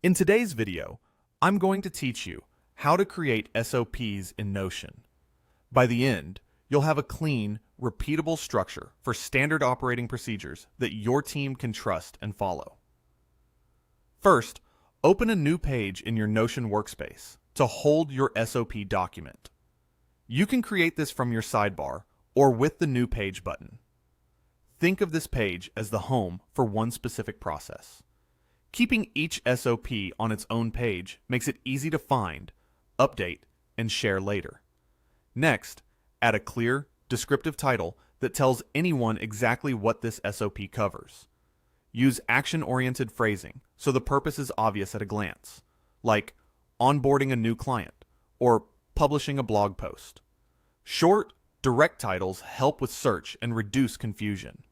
In today's video, I'm going to teach you how to create SOPs in Notion. By the end, you'll have a clean, repeatable structure for standard operating procedures that your team can trust and follow. First, open a new page in your Notion workspace to hold your SOP document. You can create this from your sidebar or with the New Page button. Think of this page as the home for one specific process. Keeping each SOP on its own page makes it easy to find, update, and share later. Next, add a clear, descriptive title that tells anyone exactly what this SOP covers. Use action-oriented phrasing so the purpose is obvious at a glance, like onboarding a new client or publishing a blog post. Short, direct titles help with search and reduce confusion.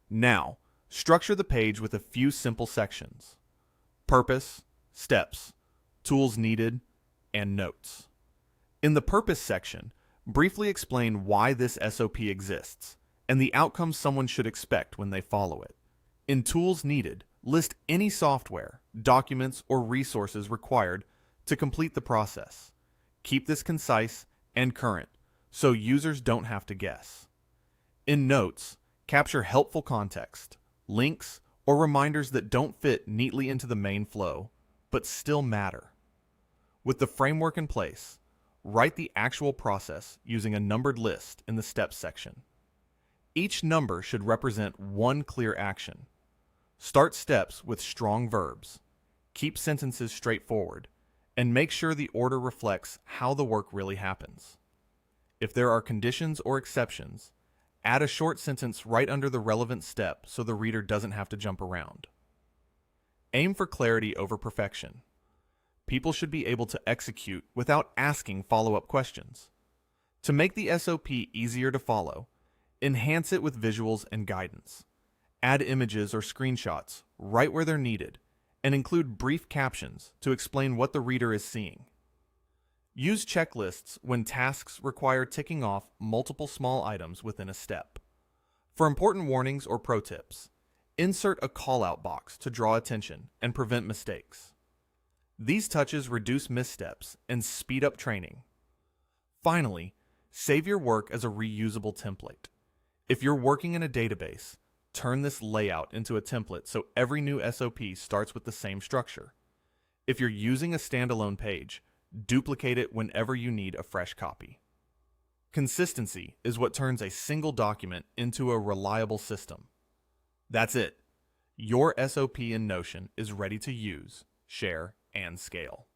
Now, structure the page with a few simple sections: purpose, steps, tools needed, and notes. In the purpose section, briefly explain why this SOP exists and the outcomes someone should expect when they follow it. In tools needed, list any software, documents, or resources required to complete the process. Keep this concise and current so users don't have to guess. In notes, capture helpful context, links, or reminders that don't fit neatly into the main flow, but still matter. With the framework in place, write the actual process using a numbered list in the steps section. Each number should represent one clear action. Start steps with strong verbs, keep sentences straightforward, and make sure the order reflects how the work really happens. If there are conditions or exceptions, add a short sentence right under the relevant step so the reader doesn't have to jump around. Aim for clarity over perfection. People should be able to execute without asking follow-up questions. To make the SOP easier to follow, enhance it with visuals and guidance. Add images or screenshots right where they're needed, and include brief captions to explain what the reader is seeing. Use checklists when tasks require ticking off multiple small items within a step. For important warnings or pro tips, insert a call-out box to draw attention and prevent mistakes. These touches reduce missteps and speed up training. Finally, save your work as a reusable template. If you're working in a database, turn this layout into a template so every new SOP starts with the same structure. If you're using a standalone page, duplicate it whenever you need a fresh copy. Consistency is what turns a single document into a reliable system. That's it. Your SOP in Notion is ready to use, share, and scale.